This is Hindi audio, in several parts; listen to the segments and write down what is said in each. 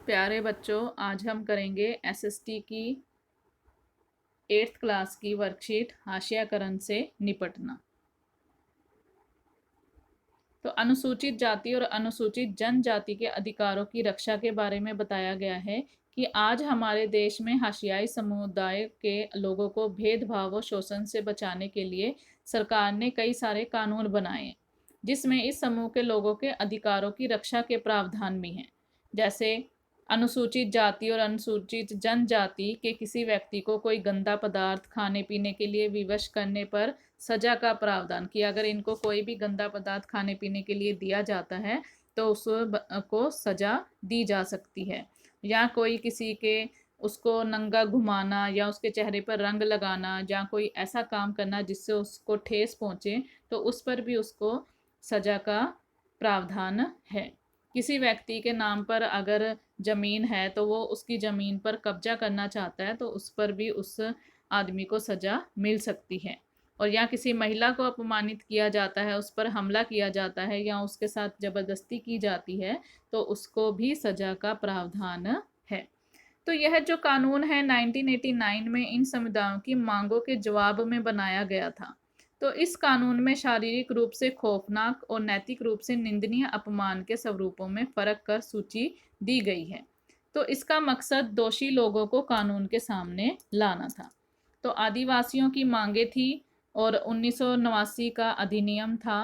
प्यारे बच्चों, आज हम करेंगे एसएसटी की 8th क्लास की वर्कशीट हाशियाकरण से निपटना। तो अनुसूचित जाति और अनुसूचित जनजाति के अधिकारों की रक्षा के बारे में बताया गया है कि आज हमारे देश में हाशियाई समुदाय के लोगों को भेदभाव और शोषण से बचाने के लिए सरकार ने कई सारे कानून बनाए हैं, जिसमें इस समूह के लोगों के अधिकारों की रक्षा के प्रावधान भी हैं। जैसे अनुसूचित जाति और अनुसूचित जनजाति के किसी व्यक्ति को कोई गंदा पदार्थ खाने पीने के लिए विवश करने पर सजा का प्रावधान, कि अगर इनको कोई भी गंदा पदार्थ खाने पीने के लिए दिया जाता है तो उसको सजा दी जा सकती है। या कोई किसी के उसको नंगा घुमाना या उसके चेहरे पर रंग लगाना या कोई ऐसा काम करना जिससे उसको ठेस पहुंचे, तो उस पर भी उसको सजा का प्रावधान है। किसी व्यक्ति के नाम पर अगर जमीन है तो वो उसकी जमीन पर कब्जा करना चाहता है तो उस पर भी उस आदमी को सजा मिल सकती है। और या किसी महिला को अपमानित किया जाता है, उस पर हमला किया जाता है या उसके साथ जबरदस्ती की जाती है तो उसको भी सजा का प्रावधान है। तो यह जो कानून है 1989 में इन समुदायों की मांगों के जवाब में बनाया गया था। तो इस कानून में शारीरिक रूप से खौफनाक और नैतिक रूप से निंदनीय अपमान के स्वरूपों में फर्क कर सूची दी गई है। तो इसका मकसद दोषी लोगों को कानून के सामने लाना था। तो आदिवासियों की मांगे थी और 1989 का अधिनियम था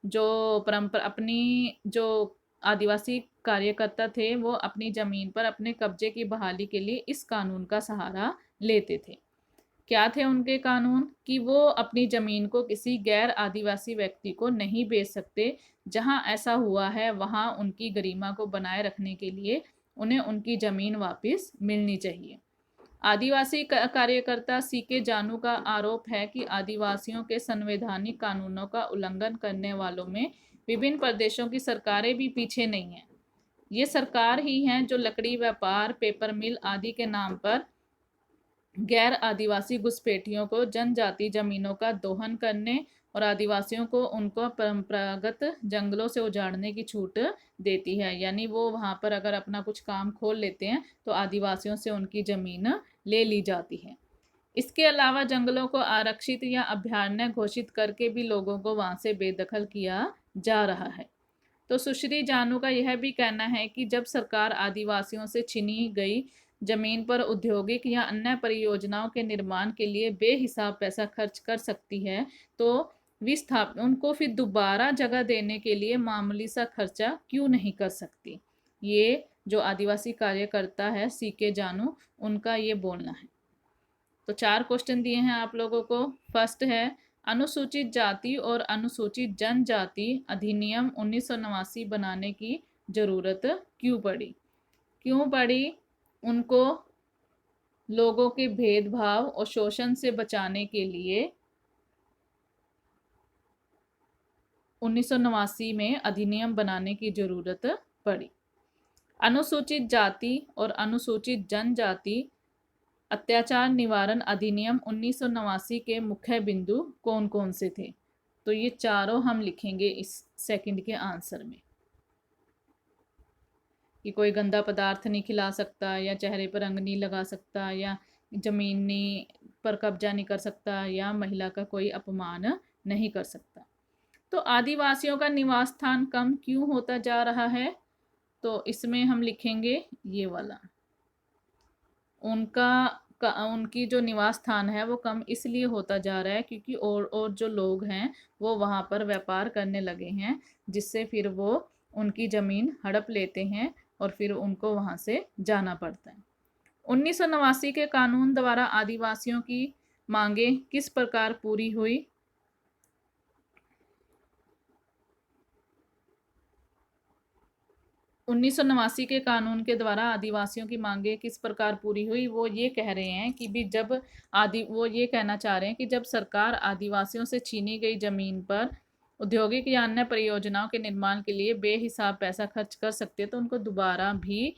जो परंपरा अपनी जो आदिवासी कार्यकर्ता थे वो अपनी जमीन पर अपने कब्जे की बहाली के लिए इस कानून का सहारा लेते थे। क्या थे उनके कानून? कि वो अपनी जमीन को किसी गैर आदिवासी व्यक्ति को नहीं बेच सकते। जहां ऐसा हुआ है वहां उनकी गरिमा को बनाए रखने के लिए उन्हें उनकी जमीन वापस मिलनी चाहिए। आदिवासी कार्यकर्ता सीके जानू का आरोप है कि आदिवासियों के संवैधानिक कानूनों का उल्लंघन करने वालों में विभिन्न प्रदेशों की सरकारें भी पीछे नहीं हैं। ये सरकार ही हैं जो लकड़ी व्यापार, पेपर मिल आदि के नाम पर गैर आदिवासी घुसपैठियों को जनजाति जमीनों का दोहन करने और आदिवासियों को उनको परंपरागत जंगलों से उजाड़ने की छूट देती है। यानी वो वहाँ पर अगर अपना कुछ काम खोल लेते हैं तो आदिवासियों से उनकी ज़मीन ले ली जाती है। इसके अलावा जंगलों को आरक्षित या अभयारण्य घोषित करके भी लोगों को वहाँ से बेदखल किया जा रहा है। तो सुश्री जानू का यह भी कहना है कि जब सरकार आदिवासियों से छीनी गई जमीन पर औद्योगिक या अन्य परियोजनाओं के निर्माण के लिए बेहिसाब पैसा खर्च कर सकती है तो उनको फिर दोबारा जगह देने के लिए मामूली सा खर्चा क्यों नहीं कर सकती। ये जो आदिवासी कार्यकर्ता है सीके जानू, उनका ये बोलना है। तो 4 क्वेश्चन दिए हैं आप लोगों को। फर्स्ट है, अनुसूचित जाति और अनुसूचित जनजाति अधिनियम 1989 बनाने की जरूरत क्यों पड़ी? क्यों पड़ी? उनको लोगों के भेदभाव और शोषण से बचाने के लिए 1989 में अधिनियम बनाने की जरूरत पड़ी। अनुसूचित जाति और अनुसूचित जनजाति अत्याचार निवारण अधिनियम 1989 के मुख्य बिंदु कौन कौन से थे? तो ये चारों हम लिखेंगे इस सेकंड के आंसर में। कि कोई गंदा पदार्थ नहीं खिला सकता या चेहरे पर रंग नहीं लगा सकता या जमीन पर कब्जा नहीं कर सकता या महिला का कोई अपमान नहीं कर सकता। तो आदिवासियों का निवास स्थान कम क्यों होता जा रहा है? तो इसमें हम लिखेंगे ये वाला, उनकी जो निवास स्थान है वो कम इसलिए होता जा रहा है क्योंकि और जो लोग हैं वो वहाँ पर व्यापार करने लगे हैं, जिससे फिर वो उनकी ज़मीन हड़प लेते हैं और फिर उनको वहाँ से जाना पड़ता है। 1989 के कानून द्वारा आदिवासियों की मांगें किस प्रकार पूरी हुई? 1989 के कानून के द्वारा आदिवासियों की मांगें किस प्रकार पूरी हुई? वो ये कह रहे हैं कि भी जब वो ये कहना चाह रहे हैं कि जब सरकार आदिवासियों से छीनी गई जमीन पर औद्योगिक या अन्य परियोजनाओं के निर्माण के लिए बेहिसाब पैसा खर्च कर सकते तो उनको दोबारा भी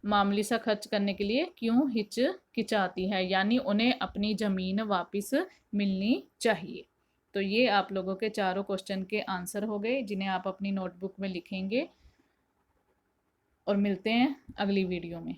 मामूली सा खर्च करने के लिए क्यों हिचकिचाती है, यानी उन्हें अपनी ज़मीन वापस मिलनी चाहिए। तो ये आप लोगों के चारों क्वेश्चन के आंसर हो गए, जिन्हें आप अपनी नोटबुक में लिखेंगे। और मिलते हैं अगली वीडियो में।